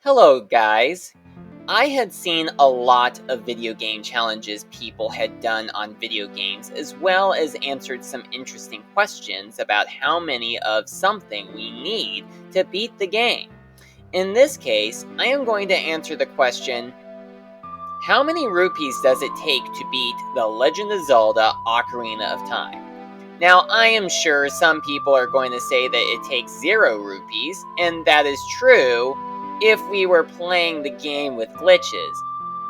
Hello guys! I had seen a lot of video game challenges people had done on video games, as well as answered some interesting questions about how many of something we need to beat the game. In this case, I am going to answer the question, how many rupees does it take to beat The Legend of Zelda Ocarina of Time? Now, I am sure some people are going to say that it takes 0 rupees, and that is true if we were playing the game with glitches.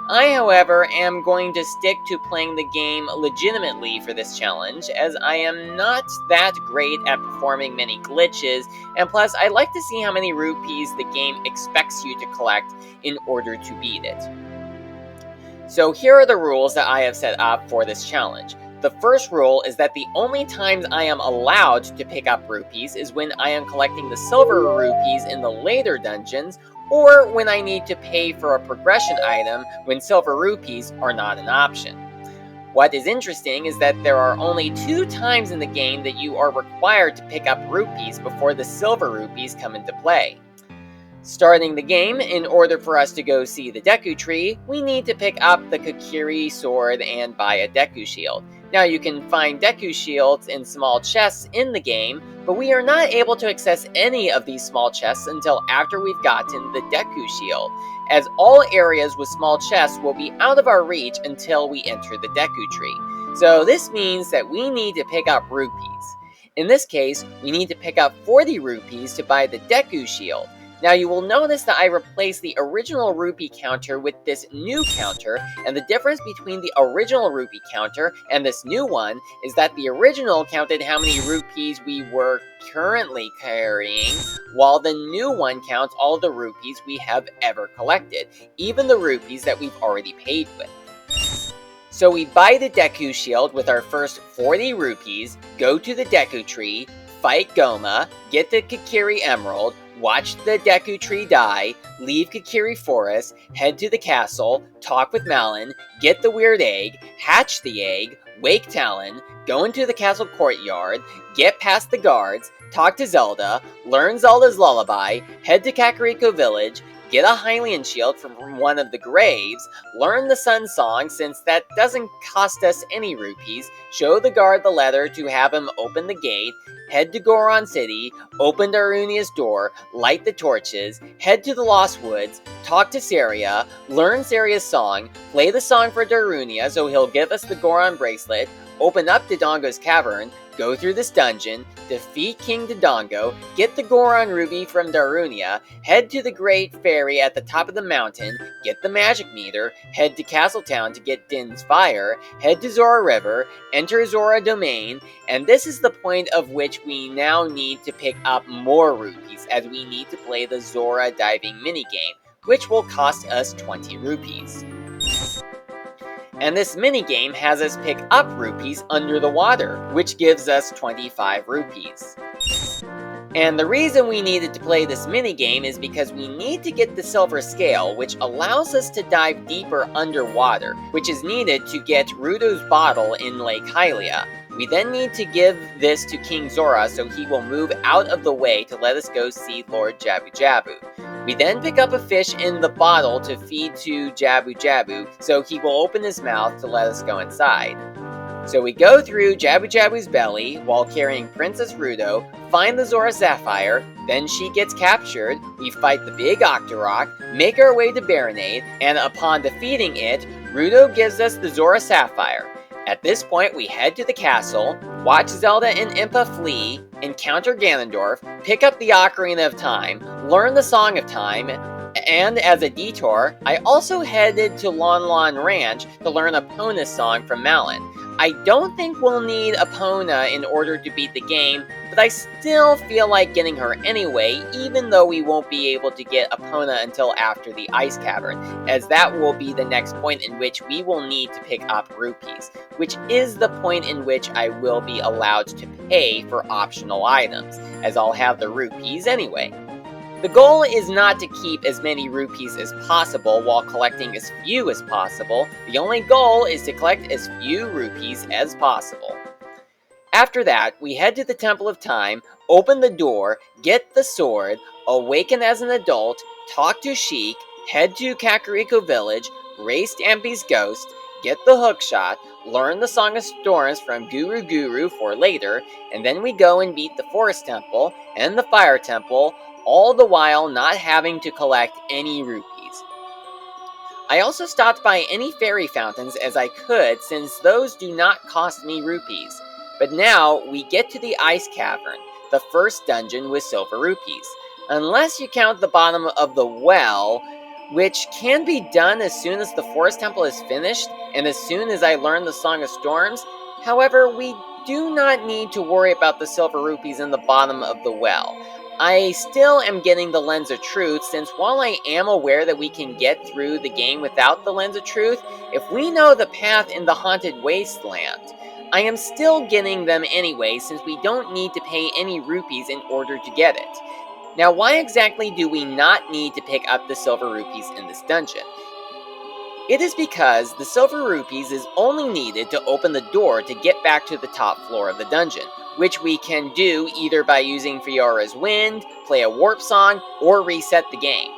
I, however, am going to stick to playing the game legitimately for this challenge, as I am not that great at performing many glitches, and plus I like to see how many rupees the game expects you to collect in order to beat it. So here are the rules that I have set up for this challenge. The first rule is that the only times I am allowed to pick up rupees is when I am collecting the silver rupees in the later dungeons, or when I need to pay for a progression item when silver rupees are not an option. What is interesting is that there are only 2 times in the game that you are required to pick up rupees before the silver rupees come into play. Starting the game, in order for us to go see the Deku Tree, we need to pick up the Kokiri sword and buy a Deku shield. Now you can find Deku shields in small chests in the game, but we are not able to access any of these small chests until after we've gotten the Deku shield, as all areas with small chests will be out of our reach until we enter the Deku Tree. So this means that we need to pick up rupees. In this case, we need to pick up 40 rupees to buy the Deku shield. Now you will notice that I replaced the original rupee counter with this new counter, and the difference between the original rupee counter and this new one is that the original counted how many rupees we were currently carrying, while the new one counts all the rupees we have ever collected, even the rupees that we've already paid with. So we buy the Deku shield with our first 40 rupees, go to the Deku Tree, fight Goma, get the Kokiri Emerald, watch the Deku Tree die, leave Kokiri Forest, head to the castle, talk with Malon, get the weird egg, hatch the egg, wake Talon, go into the castle courtyard, get past the guards, talk to Zelda, learn Zelda's lullaby, head to Kakariko Village, get a Hylian shield from one of the graves, learn the Sun Song since that doesn't cost us any rupees, show the guard the letter to have him open the gate, head to Goron City, open Darunia's door, light the torches, head to the Lost Woods, talk to Saria, learn Saria's song, play the song for Darunia so he'll give us the Goron bracelet, open up Dodongo's cavern, go through this dungeon, defeat King Dodongo, get the Goron Ruby from Darunia, head to the Great Fairy at the top of the mountain, get the magic meter, head to Castletown to get Din's Fire, head to Zora River, enter Zora Domain, and this is the point of which we now need to pick up more rupees, as we need to play the Zora diving minigame, which will cost us 20 rupees. And this minigame has us pick up rupees under the water, which gives us 25 rupees. And the reason we needed to play this minigame is because we need to get the silver scale, which allows us to dive deeper underwater, which is needed to get Rudo's bottle in Lake Hylia. We then need to give this to King Zora so he will move out of the way to let us go see Lord Jabu Jabu. We then pick up a fish in the bottle to feed to Jabu Jabu so he will open his mouth to let us go inside. So we go through Jabu Jabu's belly while carrying Princess Rudo, find the Zora Sapphire, then she gets captured, we fight the big Octorok, make our way to Baronade, and upon defeating it, Rudo gives us the Zora Sapphire. At this point, we head to the castle, watch Zelda and Impa flee, encounter Ganondorf, pick up the Ocarina of Time, learn the Song of Time, and as a detour, I also headed to Lon Lon Ranch to learn Epona's song from Malon. I don't think we'll need Epona in order to beat the game, but I still feel like getting her anyway, even though we won't be able to get Epona until after the Ice Cavern, as that will be the next point in which we will need to pick up rupees, which is the point in which I will be allowed to pay for optional items, as I'll have the rupees anyway. The goal is not to keep as many rupees as possible while collecting as few as possible. The only goal is to collect as few rupees as possible. After that, we head to the Temple of Time, open the door, get the sword, awaken as an adult, talk to Sheik, head to Kakariko Village, race Stampy's ghost, get the hookshot, learn the Song of Storms from Guru Guru for later, and then we go and beat the Forest Temple and the Fire Temple, all the while not having to collect any rupees. I also stopped by any fairy fountains as I could, since those do not cost me rupees. But now we get to the Ice Cavern, the first dungeon with silver rupees. Unless you count the bottom of the well, which can be done as soon as the Forest Temple is finished, and as soon as I learn the Song of Storms. However, we do not need to worry about the silver rupees in the bottom of the well. I still am getting the Lens of Truth, since while I am aware that we can get through the game without the Lens of Truth, if we know the path in the Haunted Wasteland, I am still getting them anyway, since we don't need to pay any rupees in order to get it. Now, why exactly do we not need to pick up the silver rupees in this dungeon? It is because the silver rupees is only needed to open the door to get back to the top floor of the dungeon, which we can do either by using Fiora's Wind, play a warp song, or reset the game.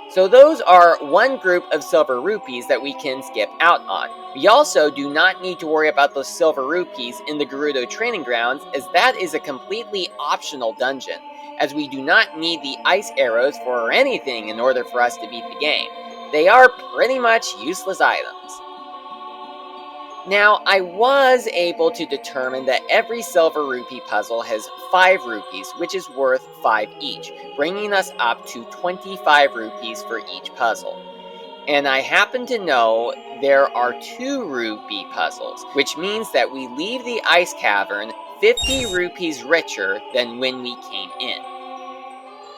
So those are one group of silver rupees that we can skip out on. We also do not need to worry about those silver rupees in the Gerudo Training Grounds, as that is a completely optional dungeon, as we do not need the ice arrows for anything in order for us to beat the game. They are pretty much useless items. Now, I was able to determine that every silver rupee puzzle has 5 rupees, which is worth 5 each, bringing us up to 25 rupees for each puzzle. And I happen to know there are 2 rupee puzzles, which means that we leave the ice cavern 50 rupees richer than when we came in.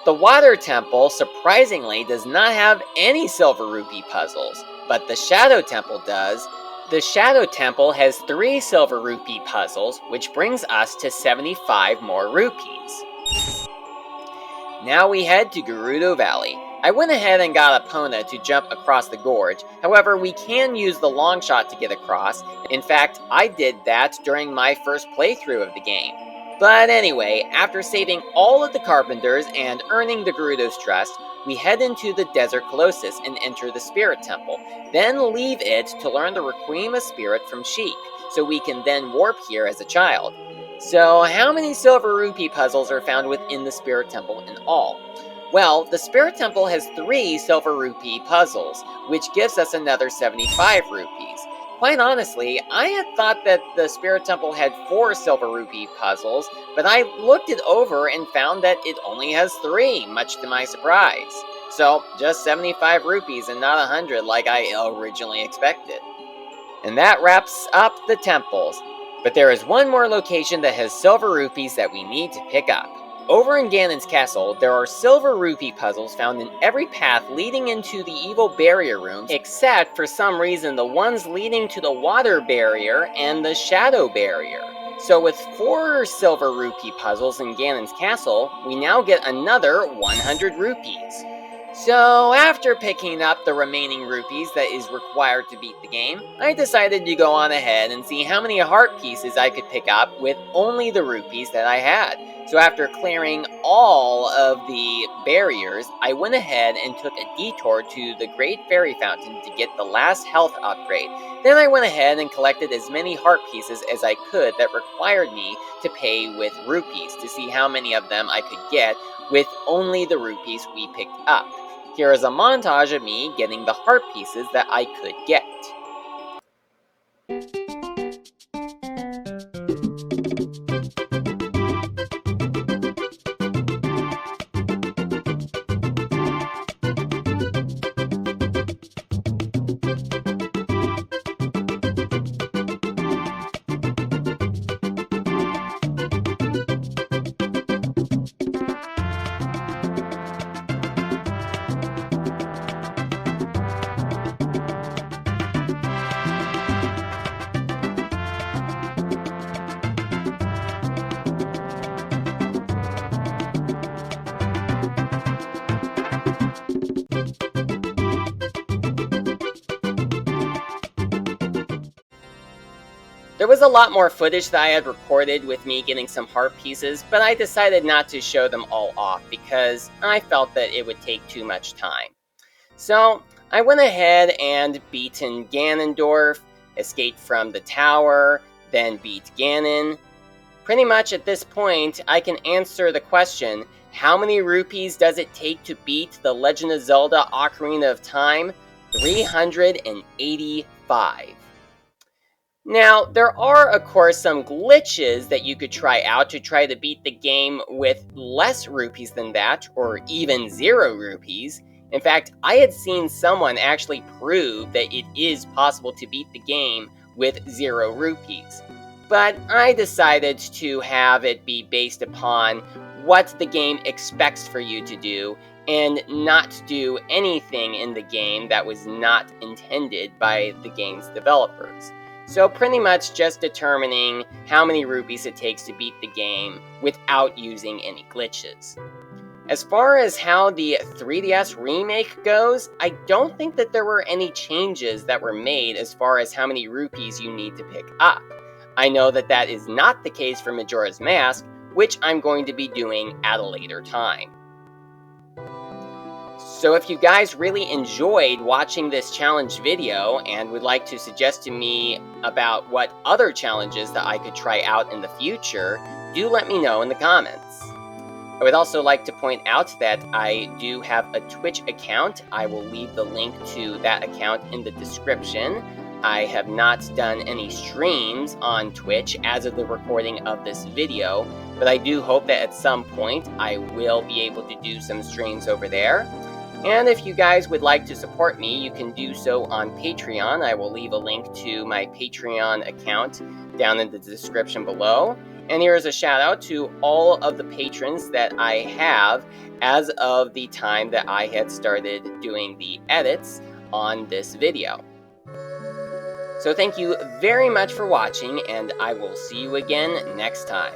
The Water Temple, surprisingly, does not have any silver rupee puzzles, but the Shadow Temple does. The Shadow Temple has 3 silver rupee puzzles, which brings us to 75 more rupees. Now we head to Gerudo Valley. I went ahead and got Epona to jump across the gorge, however we can use the long shot to get across. In fact, I did that during my first playthrough of the game. But anyway, after saving all of the Carpenters and earning the Gerudo's trust, we head into the Desert Colossus and enter the Spirit Temple, then leave it to learn the Requiem of Spirit from Sheik, so we can then warp here as a child. So how many silver rupee puzzles are found within the Spirit Temple in all? Well, the Spirit Temple has 3 silver rupee puzzles, which gives us another 75 rupees. Quite honestly, I had thought that the Spirit Temple had 4 silver rupee puzzles, but I looked it over and found that it only has 3, much to my surprise. So, just 75 rupees and not 100 like I originally expected. And that wraps up the temples. But there is one more location that has silver rupees that we need to pick up. Over in Ganon's castle, there are silver rupee puzzles found in every path leading into the evil barrier rooms, except for some reason the ones leading to the water barrier and the shadow barrier. So with 4 silver rupee puzzles in Ganon's castle, we now get another 100 rupees. So after picking up the remaining rupees that is required to beat the game, I decided to go on ahead and see how many heart pieces I could pick up with only the rupees that I had. So after clearing all of the barriers, I went ahead and took a detour to the Great Fairy Fountain to get the last health upgrade. Then I went ahead and collected as many heart pieces as I could that required me to pay with rupees to see how many of them I could get with only the rupees we picked up. Here is a montage of me getting the heart pieces that I could get. was a lot more footage that I had recorded with me getting some heart pieces, but I decided not to show them all off because I felt that it would take too much time. So I went ahead and beaten Ganondorf, escaped from the tower, then beat Ganon. Pretty much at this point, I can answer the question, how many rupees does it take to beat The Legend of Zelda Ocarina of Time? 385. Now, there are, of course, some glitches that you could try out to try to beat the game with less rupees than that, or even 0 rupees. In fact, I had seen someone actually prove that it is possible to beat the game with 0 rupees. But I decided to have it be based upon what the game expects for you to do, and not do anything in the game that was not intended by the game's developers. So pretty much just determining how many rupees it takes to beat the game without using any glitches. As far as how the 3DS remake goes, I don't think that there were any changes that were made as far as how many rupees you need to pick up. I know that that is not the case for Majora's Mask, which I'm going to be doing at a later time. So if you guys really enjoyed watching this challenge video and would like to suggest to me about what other challenges that I could try out in the future, do let me know in the comments. I would also like to point out that I do have a Twitch account. I will leave the link to that account in the description. I have not done any streams on Twitch as of the recording of this video, but I do hope that at some point I will be able to do some streams over there. And if you guys would like to support me, you can do so on Patreon. I will leave a link to my Patreon account down in the description below. And here is a shout out to all of the patrons that I have as of the time that I had started doing the edits on this video. So thank you very much for watching, and I will see you again next time.